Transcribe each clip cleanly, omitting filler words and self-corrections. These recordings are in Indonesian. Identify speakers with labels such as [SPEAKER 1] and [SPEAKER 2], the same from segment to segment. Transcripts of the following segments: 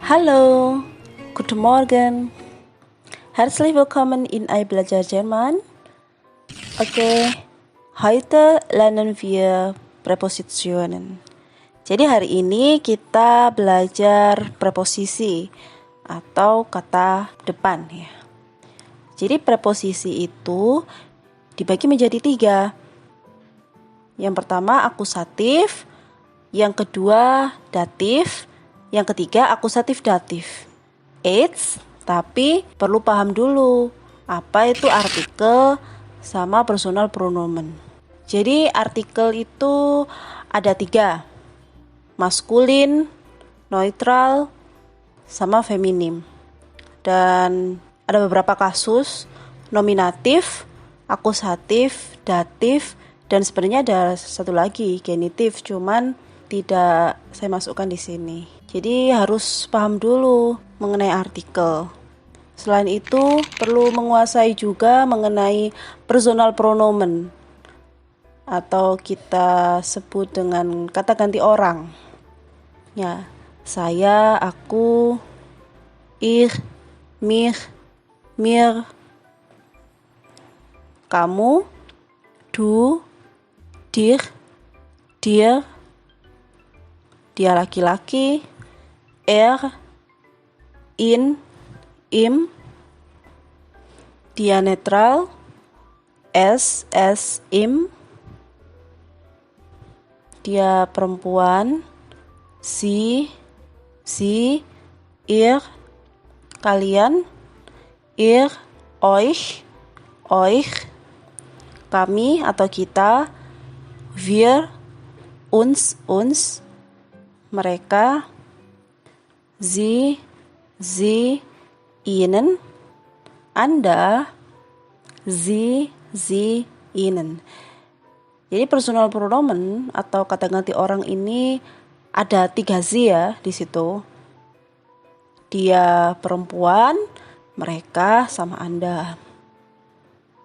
[SPEAKER 1] Hallo, guten Morgen. Herzlich willkommen in iBelajar Jerman. Okay, heute lernen wir Präpositionen. Jadi hari ini kita belajar preposisi atau kata depan ya. Jadi preposisi itu dibagi menjadi 3. Yang pertama akusatif, yang kedua datif, yang ketiga akusatif datif. Eits, tapi perlu paham dulu apa itu artikel sama personal pronomen. Jadi artikel itu ada 3, maskulin, neutral, sama feminim. Dan ada beberapa kasus nominatif, akusatif, datif, dan sebenarnya ada satu lagi genitif, cuman tidak saya masukkan di sini. Jadi harus paham dulu mengenai artikel. Selain itu perlu menguasai juga mengenai personal pronomen atau kita sebut dengan kata ganti orang. Ya, saya, aku, ich, mich, mir, kamu, du, dir, dia laki-laki, in, im, dia netral, es, im, dia perempuan, sie, ihr, kalian, ihr, euch, kami atau kita, wir, uns, mereka, sie, ihnen, Anda, sie, ihnen. Jadi personal pronomen atau kata ganti orang ini ada 3 z ya di situ. Dia perempuan, mereka, sama Anda.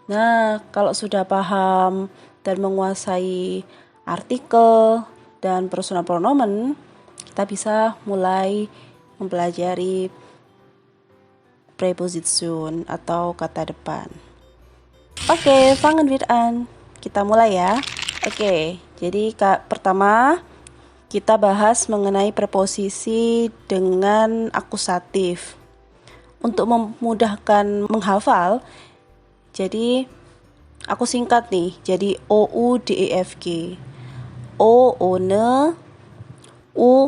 [SPEAKER 1] Nah, kalau sudah paham dan menguasai artikel dan personal pronomen, kita bisa mulai mempelajari Präposition atau kata depan. Oke, fangen wir an. Kita mulai ya. Oke, jadi pertama kita bahas mengenai preposisi dengan akusatif. Untuk memudahkan menghafal, jadi aku singkat nih. Jadi OUDEFG. O ohne, U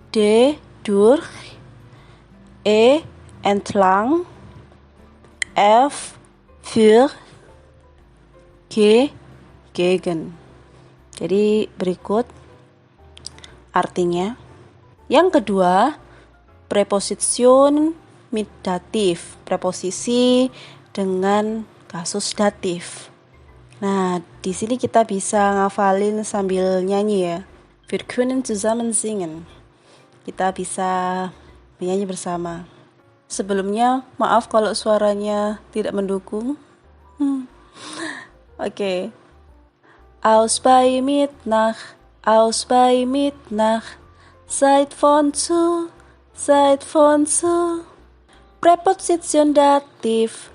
[SPEAKER 1] D durch, E entlang, F für, G gegen. Jadi berikut artinya. Yang kedua, Präposition mit dativ, preposisi dengan kasus datif. Nah, di sini kita bisa ngafalin sambil nyanyi ya. Wir können zusammen singen. Kita bisa menyanyi bersama. Sebelumnya, maaf kalau suaranya tidak mendukung. Oke. Aus bei Mitternacht, seid von zu. Präposition dativ,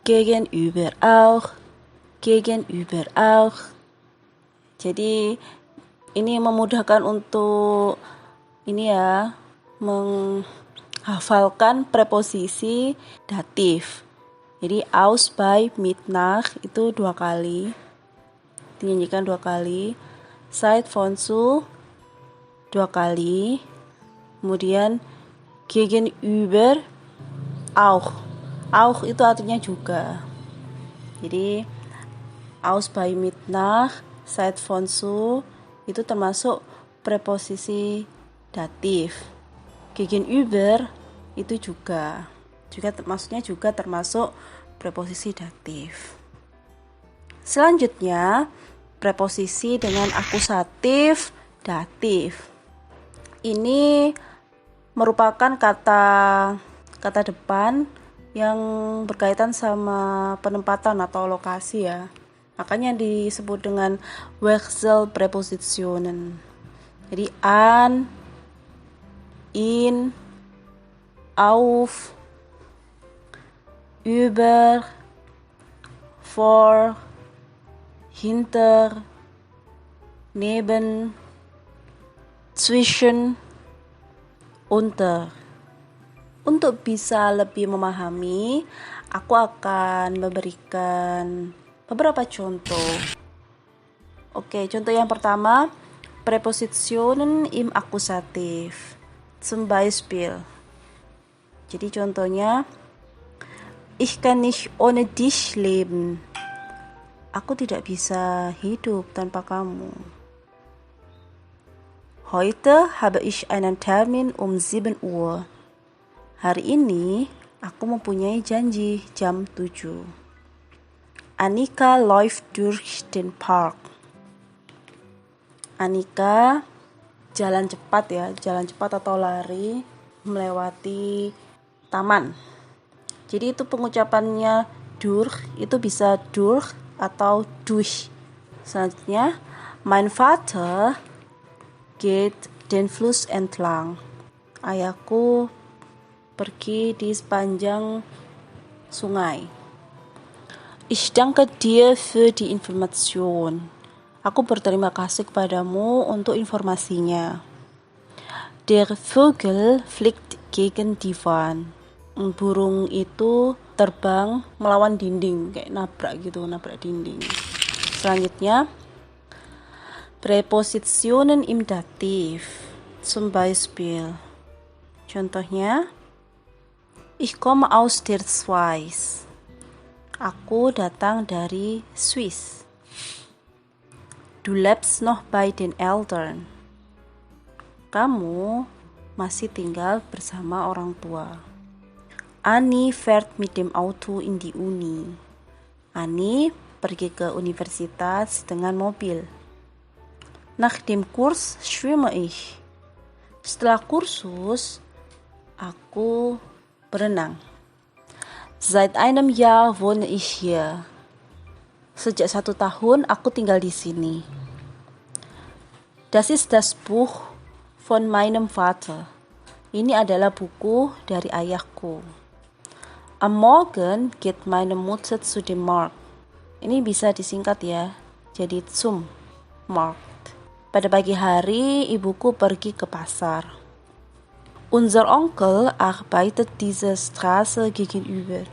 [SPEAKER 1] gegenüber auch. Jadi ini memudahkan untuk menghafalkan preposisi datif. Jadi aus bei Mitternacht itu 2 kali, dinyanyikan 2 kali. Seid von zu 2 kali. Kemudian gegenüber auch itu artinya juga. Jadi aus bei Mitternacht, seid von zu itu termasuk preposisi datif. Gegenüber itu juga maksudnya juga termasuk preposisi datif. Selanjutnya preposisi dengan akusatif datif. Ini merupakan kata depan yang berkaitan sama penempatan atau lokasi ya. Makanya disebut dengan Wechselpräpositionen. Jadi an, in, auf, über, vor, hinter, neben, zwischen, unter. Untuk bisa lebih memahami, aku akan memberikan beberapa contoh. Oke, contoh yang pertama, Präpositionen im Akkusativ. Zum Beispiel. Jadi contohnya, ich kann nicht ohne dich leben. Aku tidak bisa hidup tanpa kamu. Heute habe ich einen Termin um 7 Uhr. Hari ini aku mempunyai janji jam 7. Annika läuft durch den Park. Annika jalan cepat atau lari melewati taman. Jadi itu pengucapannya durch, itu bisa durch atau durch. Selanjutnya, mein Vater geht den Fluss entlang. Ayahku pergi di sepanjang sungai. Ich danke dir für die Information. Aku berterima kasih kepadamu untuk informasinya. Der Vogel fliegt gegen die Wand. Burung itu terbang melawan dinding, kayak nabrak dinding. Selanjutnya, Präpositionen im Dativ. Zum Beispiel. Contohnya, ich komme aus der Schweiz. Aku datang dari Swiss. Du lebst noch bei den Eltern. Kamu masih tinggal bersama orang tua. Annie fährt mit dem Auto in die Uni. Annie pergi ke universitas dengan mobil. Nach dem Kurs schwimme ich. Setelah kursus, aku berenang. Seit einem Jahr wohne ich hier. Sejak 1 tahun aku tinggal di sini. Das ist das Buch von meinem Vater. Ini adalah buku dari ayahku. Am Morgen geht meine Mutter zu dem Markt. Ini bisa disingkat ya, jadi zum Markt. Pada pagi hari, ibuku pergi ke pasar. Unser Onkel arbeitet diese Straße gegenüber.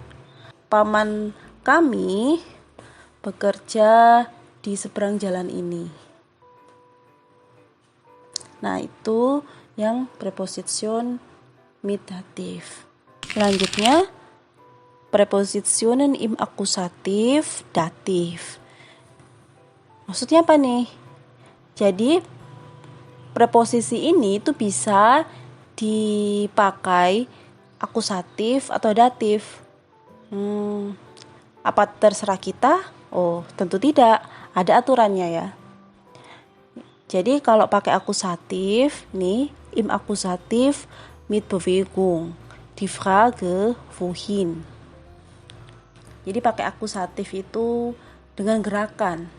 [SPEAKER 1] Paman kami bekerja di seberang jalan ini. Nah, itu yang Präposition mit Dativ. Selanjutnya, Präpositionen im Akkusativ Dativ. Maksudnya apa nih? Jadi, preposisi ini itu bisa dipakai akusatif atau datif. Apa terserah kita? Oh, tentu tidak. Ada aturannya ya. Jadi kalau pakai akusatif, nih, im Akkusativ mit Bewegung. Die Frage, wohin? Jadi pakai akusatif itu dengan gerakan.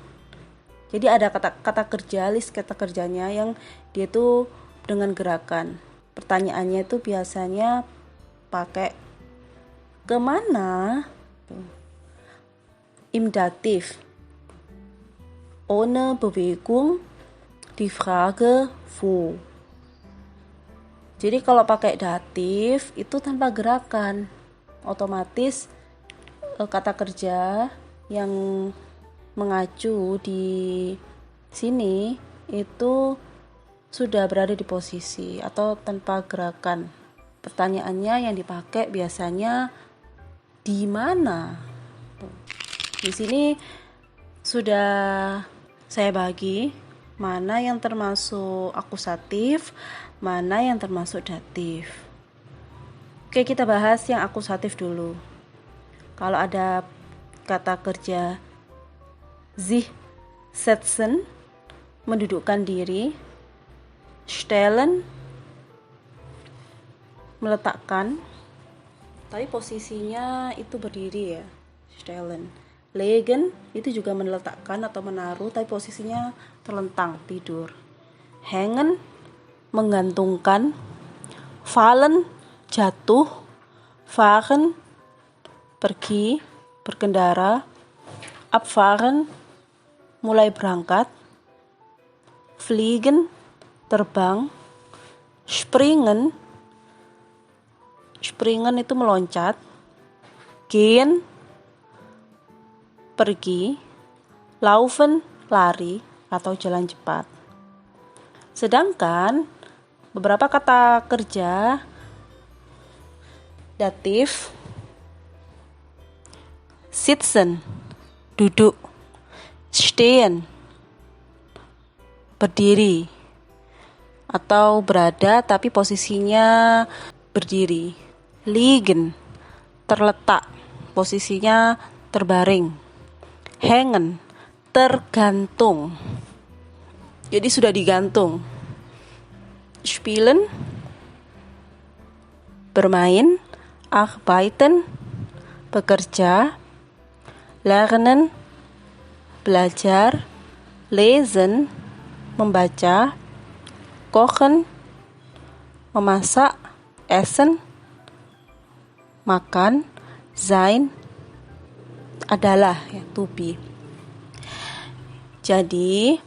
[SPEAKER 1] Jadi ada kata kerja, list kata kerjanya yang dia itu dengan gerakan. Pertanyaannya itu biasanya pakai kemana? Im Dativ. Ohne Bewegung. Die Frage wo. Jadi kalau pakai datif itu tanpa gerakan, otomatis kata kerja yang mengacu di sini itu sudah berada di posisi atau tanpa gerakan. Pertanyaannya yang dipakai biasanya di mana? Di sini sudah saya bagi mana yang termasuk akusatif, mana yang termasuk datif. Oke, kita bahas yang akusatif dulu. Kalau ada kata kerja sich setzen, mendudukkan diri, stellen, meletakkan, tapi posisinya itu berdiri ya, stellen. Legen itu juga meletakkan atau menaruh, tapi posisinya terlentang, tidur. hängen, menggantungkan, fallen, jatuh, fahren, pergi, berkendara, abfahren, mulai berangkat, fliegen, terbang, springen itu meloncat, gehen, pergi, laufen, lari atau jalan cepat. Sedangkan beberapa kata kerja datif, sitzen, duduk, stehen, berdiri atau berada tapi posisinya berdiri, liegen, terletak, posisinya terbaring, hängen, tergantung, jadi sudah digantung, spielen, bermain, arbeiten, bekerja, lernen, belajar, lesen, membaca, kochen, memasak, essen, makan, sein, adalah, ya, to be. Jadi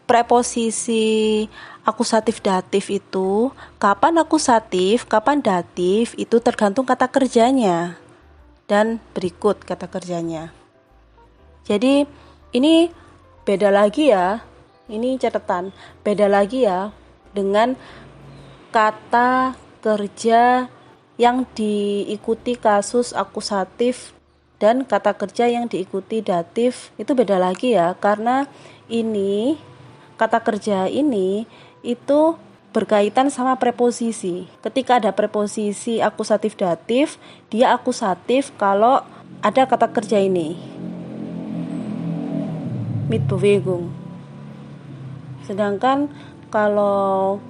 [SPEAKER 1] preposisi akusatif datif itu kapan akusatif, kapan datif itu tergantung kata kerjanya. Dan berikut kata kerjanya. Jadi ini beda lagi ya. Ini catatan, beda lagi ya dengan kata kerja yang diikuti kasus akusatif dan kata kerja yang diikuti datif itu beda lagi ya, karena ini kata kerja ini itu berkaitan sama preposisi. Ketika ada preposisi akusatif datif, dia akusatif kalau ada kata kerja ini, mit Bewegung. Sedangkan kalau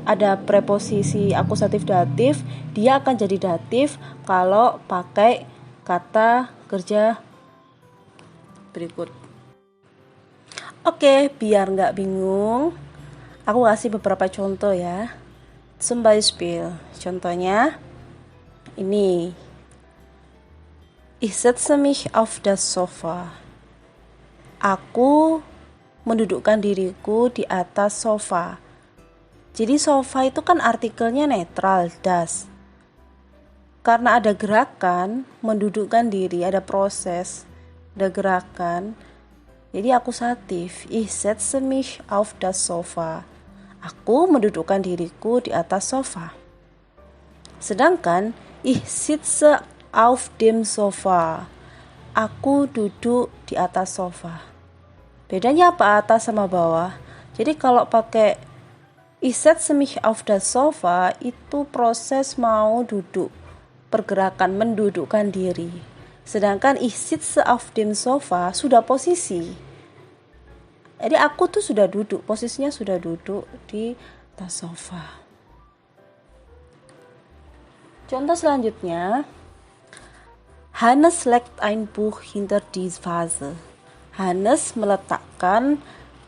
[SPEAKER 1] ada preposisi akusatif datif, dia akan jadi datif kalau pakai kata kerja berikut. Oke, biar nggak bingung, aku kasih beberapa contoh ya. Zum Beispiel, contohnya ini. Ich setze mich auf das Sofa. Aku mendudukkan diriku di atas sofa. Jadi sofa itu kan artikelnya netral, das. Karena ada gerakan, mendudukkan diri, ada proses, ada gerakan. Jadi akusatif, ich setze mich auf das Sofa. Aku mendudukkan diriku di atas sofa. Sedangkan ich sitze auf dem Sofa. Aku duduk di atas sofa. Bedanya apa atas sama bawah? Jadi kalau pakai ich setze mich auf das Sofa itu proses mau duduk, pergerakan mendudukkan diri. Sedangkan ich sitze auf dem Sofa sudah posisi. Jadi aku tuh sudah duduk, posisinya sudah duduk di atas sofa. Contoh selanjutnya, Hannes legt ein Buch hinter die Vase. Hannes meletakkan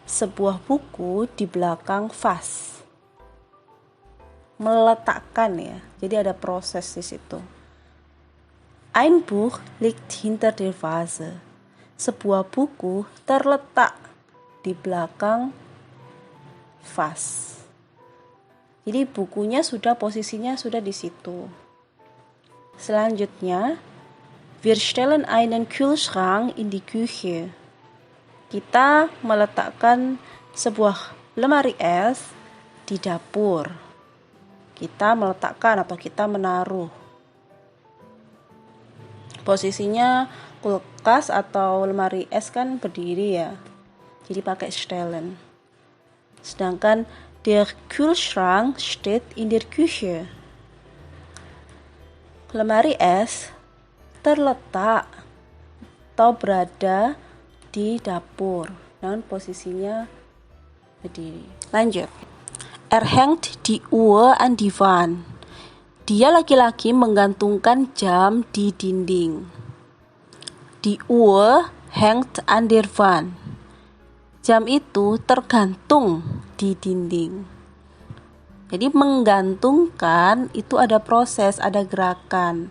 [SPEAKER 1] sebuah buku di belakang vas. Meletakkan ya, jadi ada proses di situ. Ein Buch liegt hinter der Vase. Sebuah buku terletak di belakang vas. Jadi bukunya sudah posisinya sudah di situ. Selanjutnya, wir stellen einen Kühlschrank in die Küche. Kita meletakkan sebuah lemari es di dapur. Kita meletakkan atau kita menaruh. Posisinya kulkas atau lemari es kan berdiri ya. Jadi pakai stellen. Sedangkan der Kühlschrank steht in der Küche. Lemari es terletak atau berada di dapur dan posisinya berdiri. Lanjut. Hängt die Uhr an die Wand. Dia laki-laki menggantungkan jam di dinding. Die Uhr hängt an der Wand. Jam itu tergantung di dinding. Jadi menggantungkan itu ada proses, ada gerakan.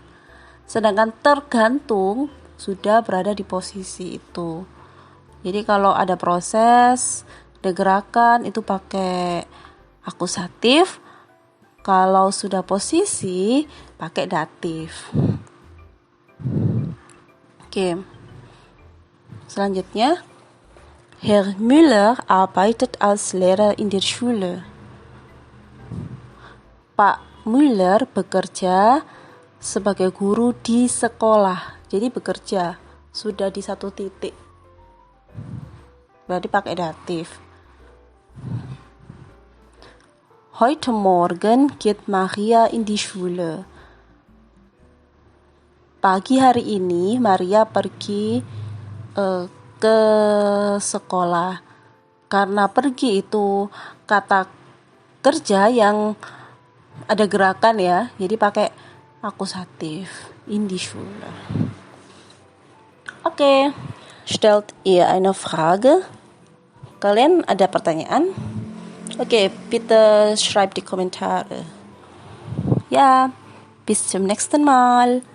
[SPEAKER 1] Sedangkan tergantung sudah berada di posisi itu. Jadi kalau ada proses, ada gerakan itu pakai akusatif. Kalau sudah posisi pakai datif. Oke. Selanjutnya, Herr Müller arbeitet als Lehrer in der Schule. Pak Müller bekerja sebagai guru di sekolah. Jadi bekerja sudah di satu titik. Berarti pakai datif. Heute Morgen geht Maria in die Schule. Pagi hari ini Maria pergi ke sekolah. Karena pergi itu kata kerja yang ada gerakan ya, jadi pakai akusatif. In die Schule. Okay, stellt ihr eine Frage? Kalian ada pertanyaan? Okay, bitte schreibt die Kommentare. Ja, bis zum nächsten Mal.